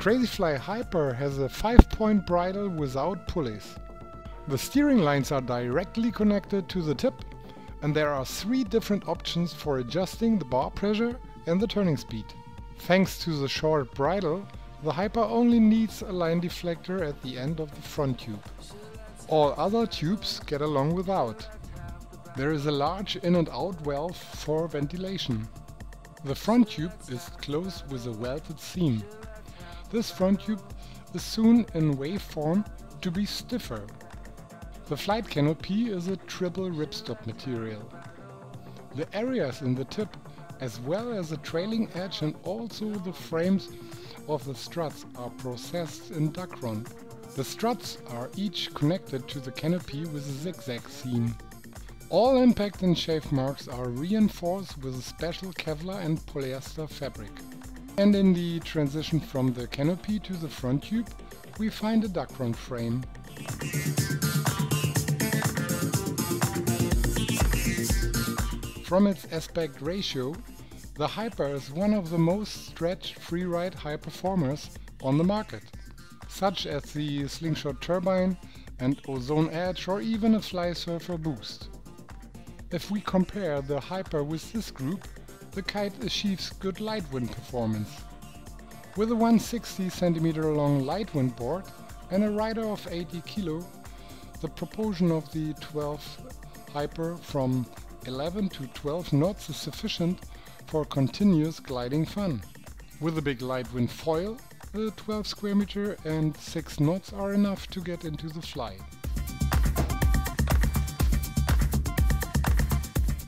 Crazyfly Hyper has a 5-point bridle without pulleys. The steering lines are directly connected to the tip, and there are 3 different options for adjusting the bar pressure and the turning speed. Thanks to the short bridle, the Hyper only needs a line deflector at the end of the front tube. All other tubes get along without. There is a large in and out valve for ventilation. The front tube is closed with a welded seam. This front tube is soon in waveform to be stiffer. The flight canopy is a triple ripstop material. The areas in the tip, as well as the trailing edge and also the frames of the struts, are processed in Dacron. The struts are each connected to the canopy with a zigzag seam. All impact and shave marks are reinforced with a special Kevlar and polyester fabric. And in the transition from the canopy to the front tube, we find a Dacron frame. From its aspect ratio, the Hyper is one of the most stretched freeride high performers on the market, such as the Slingshot Turbine and Ozone Edge or even a Fly Surfer Boost. If we compare the Hyper with this group, the kite achieves good light wind performance. With a 160 cm long light wind board and a rider of 80 kg, the proportion of the 12 Hyper from 11 to 12 knots is sufficient for continuous gliding fun. With a big light wind foil, the 12 square meter and 6 knots are enough to get into the fly.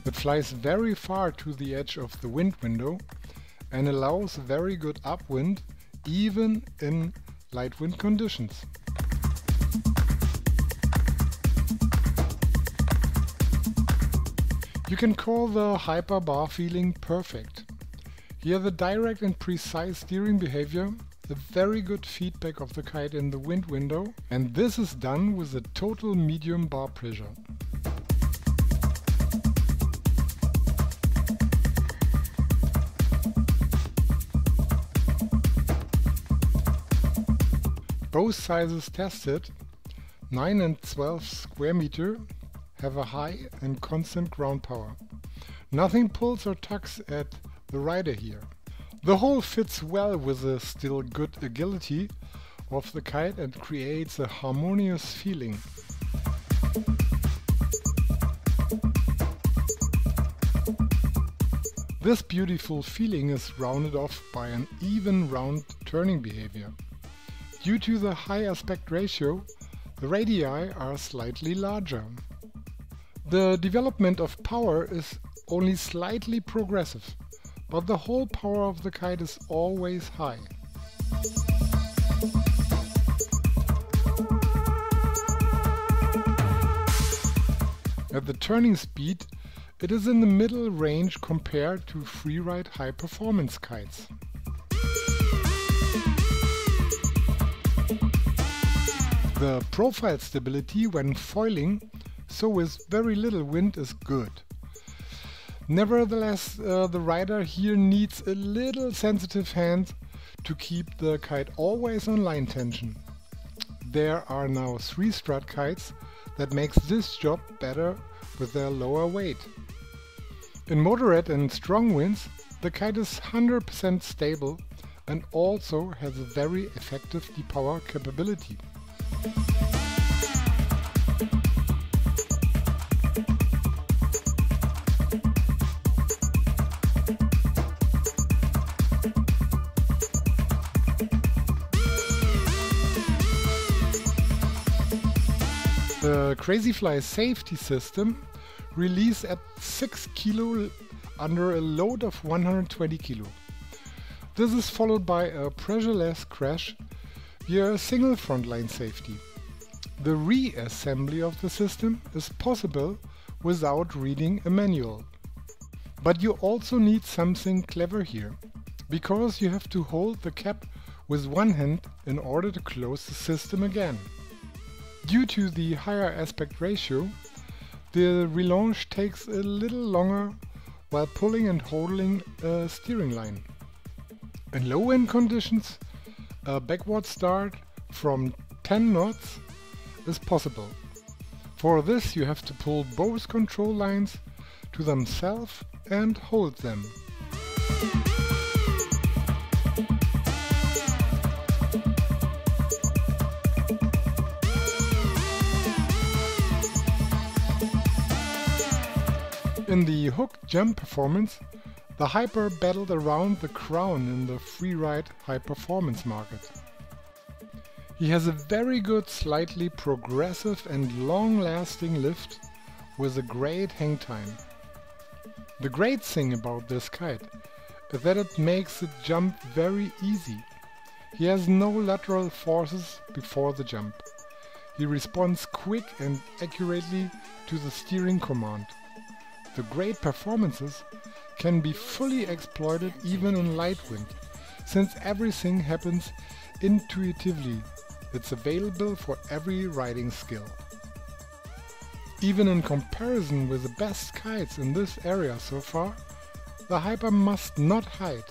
It flies very far to the edge of the wind window and allows very good upwind even in light wind conditions. You can call the Hyper bar feeling perfect. Here the direct and precise steering behavior, the very good feedback of the kite in the wind window, and this is done with a total medium bar pressure. Both sizes tested, 9 and 12 square meter, have a high and constant ground power. Nothing pulls or tugs at the rider here. The whole fits well with the still good agility of the kite and creates a harmonious feeling. This beautiful feeling is rounded off by an even round turning behavior. Due to the high aspect ratio, the radii are slightly larger. The development of power is only slightly progressive, but the whole power of the kite is always high. At the turning speed, it is in the middle range compared to freeride high performance kites. The profile stability when foiling, so with very little wind, is good. Nevertheless, the rider here needs a little sensitive hand to keep the kite always on line tension. There are now 3 strut kites that makes this job better with their lower weight. In moderate and strong winds, the kite is 100% stable and also has a very effective depower capability. The Crazyfly safety system released at 6 kg under a load of 120 kg. This is followed by a pressureless crash via a single frontline safety. The reassembly of the system is possible without reading a manual. But you also need something clever here, because you have to hold the cap with one hand in order to close the system again. Due to the higher aspect ratio, the relaunch takes a little longer while pulling and holding a steering line. In low wind conditions, a backward start from 10 knots is possible. For this you have to pull both control lines to themselves and hold them. In the hook jump performance, the Hyper battled around the crown in the freeride high performance market. He has a very good, slightly progressive and long-lasting lift with a great hang time. The great thing about this kite is that it makes the jump very easy. He has no lateral forces before the jump. He responds quick and accurately to the steering command. The great performances can be fully exploited even in light wind, since everything happens intuitively. It's available for every riding skill. Even in comparison with the best kites in this area so far, the Hyper must not hide.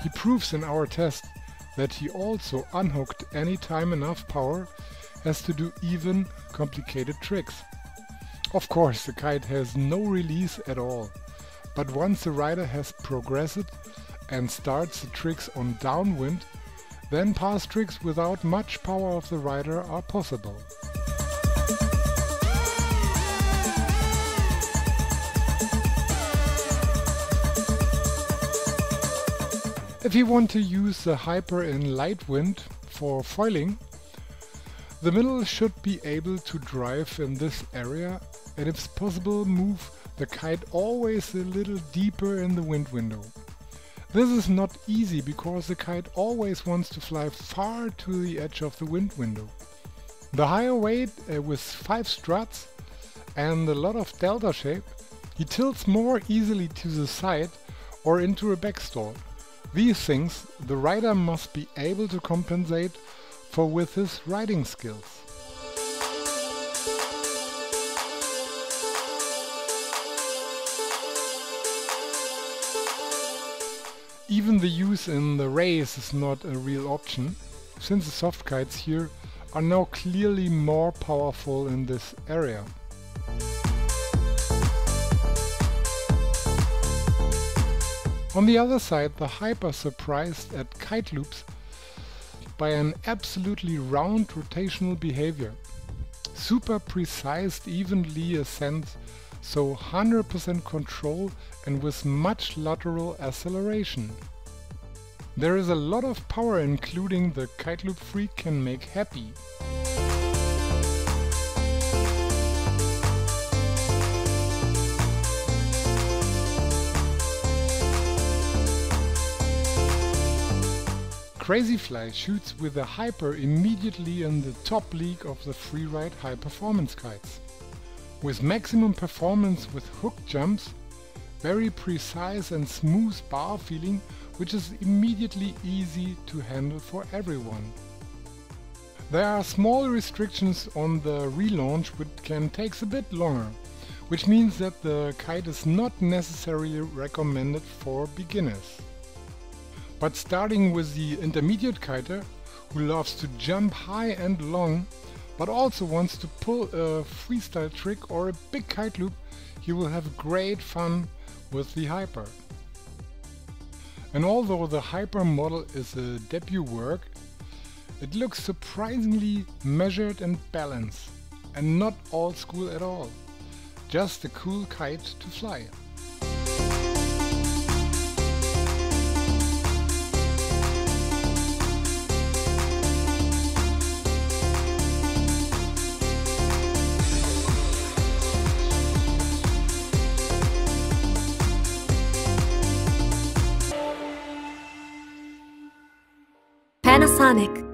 He proves in our test that he also unhooked anytime enough power has to do even complicated tricks. Of course, the kite has no release at all, but once the rider has progressed and starts the tricks on downwind, then pass tricks without much power of the rider are possible. If you want to use the Hyper in light wind for foiling, the middle should be able to drive in this area, and if possible move the kite always a little deeper in the wind window. This is not easy because the kite always wants to fly far to the edge of the wind window. The higher weight with 5 struts and a lot of delta shape, he tilts more easily to the side or into a backstall. These things the rider must be able to compensate for with his riding skills. Even the use in the race is not a real option, since the soft kites here are now clearly more powerful in this area. On the other side, the Hyper surprised at kite loops by an absolutely round rotational behavior. Super precise, evenly ascent, so 100% control and with much lateral acceleration. There is a lot of power, including the kite loop freak can make happy. Crazyfly shoots with the Hyper immediately in the top league of the freeride high performance kites. With maximum performance with hook jumps, very precise and smooth bar feeling, which is immediately easy to handle for everyone. There are small restrictions on the relaunch which can take a bit longer, which means that the kite is not necessarily recommended for beginners. But starting with the intermediate kiter, who loves to jump high and long, but also wants to pull a freestyle trick or a big kite loop, he will have great fun with the Hyper. And although the Hyper model is a debut work, it looks surprisingly measured and balanced, and not old school at all. Just a cool kite to fly. Panasonic.